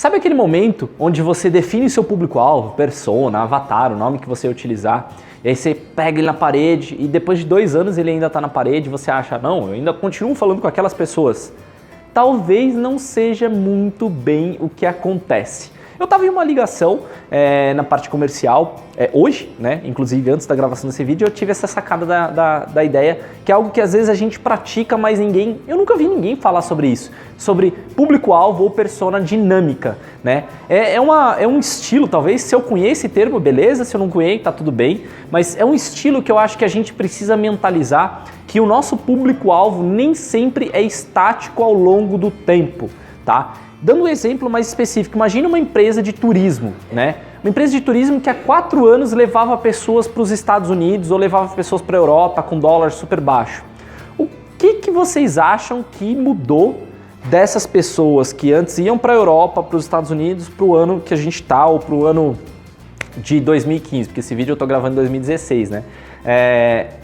Sabe aquele momento onde você define seu público-alvo, persona, avatar, o nome que você utilizar, e aí você pega ele na parede e depois de 2 anos ele ainda está na parede e você acha, não, eu ainda continuo falando com aquelas pessoas. Talvez não seja muito bem o que acontece. Eu estava em uma ligação na parte comercial hoje, né? Inclusive antes da gravação desse vídeo, eu tive essa sacada da ideia, que é algo que às vezes a gente pratica, mas eu nunca vi ninguém falar sobre isso, sobre público-alvo ou persona dinâmica, né? É um estilo, talvez, se eu conheço esse termo, beleza, se eu não conheço, tá tudo bem, mas é um estilo que eu acho que a gente precisa mentalizar que o nosso público-alvo nem sempre é estático ao longo do tempo, tá? Dando um exemplo mais específico, imagina uma empresa de turismo, né? Uma empresa de turismo que há 4 anos levava pessoas para os Estados Unidos ou levava pessoas para a Europa com dólar super baixo. O que vocês acham que mudou dessas pessoas que antes iam para a Europa, para os Estados Unidos, para o ano que a gente está, ou para o ano de 2015, porque esse vídeo eu estou gravando em 2016, né?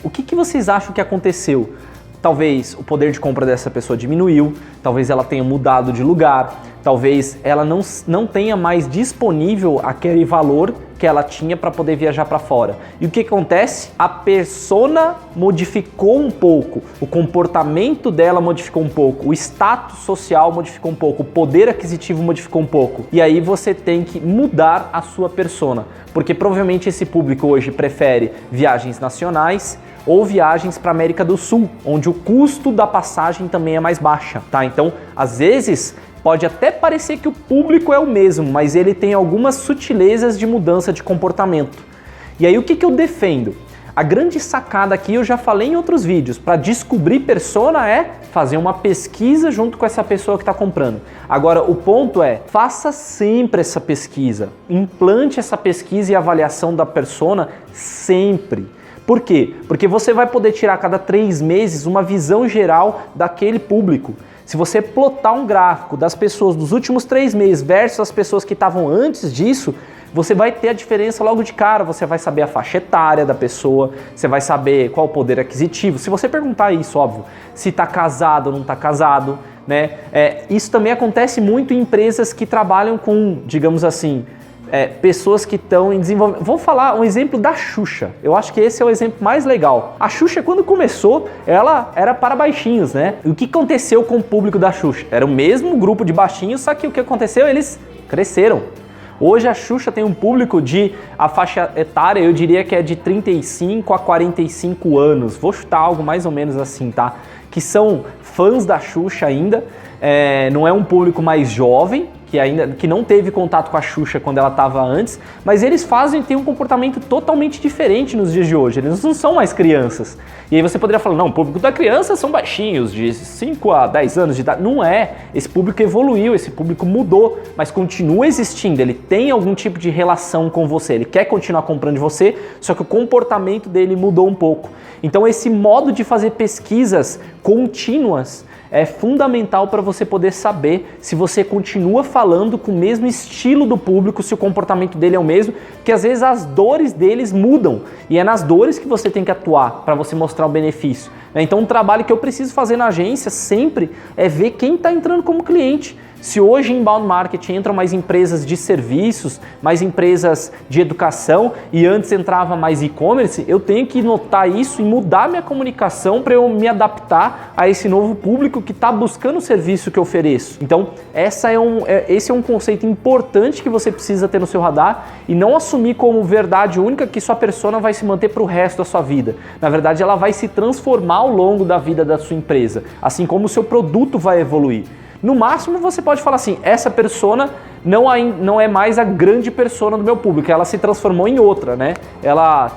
O que vocês acham que aconteceu? Talvez o poder de compra dessa pessoa diminuiu, talvez ela tenha mudado de lugar, talvez ela não tenha mais disponível aquele valor que ela tinha para poder viajar para fora. E o que acontece? A persona modificou um pouco, o comportamento dela modificou um pouco, o status social modificou um pouco, o poder aquisitivo modificou um pouco. E aí você tem que mudar a sua persona, porque provavelmente esse público hoje prefere viagens nacionais ou viagens para a América do Sul, onde o custo da passagem também é mais baixa, tá? Então, às vezes, pode até parecer que o público é o mesmo, mas ele tem algumas sutilezas de mudança de comportamento. E aí, o que eu defendo? A grande sacada aqui, eu já falei em outros vídeos, para descobrir persona é fazer uma pesquisa junto com essa pessoa que está comprando. Agora, o ponto é, faça sempre essa pesquisa, implante essa pesquisa e avaliação da persona sempre. Por quê? Porque você vai poder tirar a cada 3 meses uma visão geral daquele público. Se você plotar um gráfico das pessoas dos últimos 3 meses versus as pessoas que estavam antes disso, você vai ter a diferença logo de cara, você vai saber a faixa etária da pessoa, você vai saber qual o poder aquisitivo. Se você perguntar isso, óbvio, se está casado ou não está casado, né? Isso também acontece muito em empresas que trabalham com, digamos assim, pessoas que estão em desenvolvimento. Vou falar um exemplo da Xuxa. Eu acho que esse é o exemplo mais legal. A Xuxa, quando começou, ela era para baixinhos, né? E o que aconteceu com o público da Xuxa? Era o mesmo grupo de baixinhos, só que o que aconteceu? Eles cresceram. Hoje a Xuxa tem um público a faixa etária, eu diria que é de 35 a 45 anos. Vou chutar algo mais ou menos assim, tá? Que são fãs da Xuxa ainda. Não é um público mais jovem, que não teve contato com a Xuxa quando ela estava antes, mas eles têm um comportamento totalmente diferente nos dias de hoje, eles não são mais crianças. E aí você poderia falar, não, o público da criança são baixinhos, de 5 a 10 anos de idade. Não é, esse público evoluiu, esse público mudou, mas continua existindo, ele tem algum tipo de relação com você, ele quer continuar comprando de você, só que o comportamento dele mudou um pouco. Então esse modo de fazer pesquisas contínuas é fundamental para você poder saber se você continua falando com o mesmo estilo do público, se o comportamento dele é o mesmo, porque às vezes as dores deles mudam e é nas dores que você tem que atuar para você mostrar o benefício. Então um trabalho que eu preciso fazer na agência sempre é ver quem está entrando como cliente. Se hoje em inbound marketing entram mais empresas de serviços, mais empresas de educação e antes entrava mais e-commerce, eu tenho que notar isso e mudar minha comunicação para eu me adaptar a esse novo público que está buscando o serviço que eu ofereço. Então, esse é um conceito importante que você precisa ter no seu radar e não assumir como verdade única que sua persona vai se manter para o resto da sua vida. Na verdade, ela vai se transformar ao longo da vida da sua empresa, assim como o seu produto vai evoluir. No máximo você pode falar assim, essa persona não é mais a grande persona do meu público, ela se transformou em outra, né? Ela,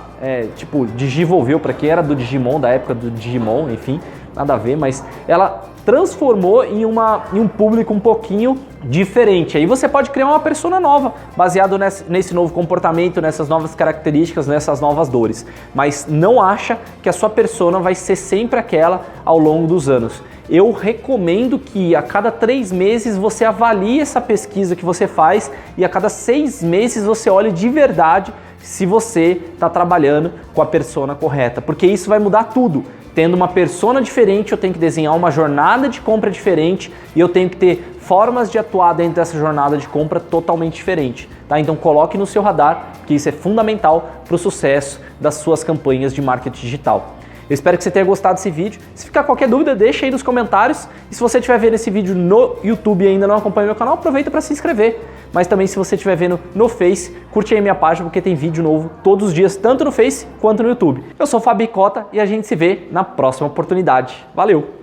digivolveu, para quem era do Digimon, da época do Digimon, enfim, nada a ver, mas ela transformou em um público um pouquinho diferente. Aí você pode criar uma persona nova, baseado nesse novo comportamento, nessas novas características, nessas novas dores. Mas não acha que a sua persona vai ser sempre aquela ao longo dos anos. Eu recomendo que a cada 3 meses você avalie essa pesquisa que você faz e a cada 6 meses você olhe de verdade se você está trabalhando com a persona correta, porque isso vai mudar tudo. tendo uma persona diferente, eu tenho que desenhar uma jornada de compra diferente e eu tenho que ter formas de atuar dentro dessa jornada de compra totalmente diferente, tá? Então coloque no seu radar, que isso é fundamental para o sucesso das suas campanhas de marketing digital. Eu espero que você tenha gostado desse vídeo. Se ficar qualquer dúvida, deixa aí nos comentários. E se você estiver vendo esse vídeo no YouTube e ainda não acompanha meu canal, aproveita para se inscrever. Mas também se você estiver vendo no Face, curte aí minha página porque tem vídeo novo todos os dias, tanto no Face quanto no YouTube. Eu sou o Fabi Cota e a gente se vê na próxima oportunidade. Valeu!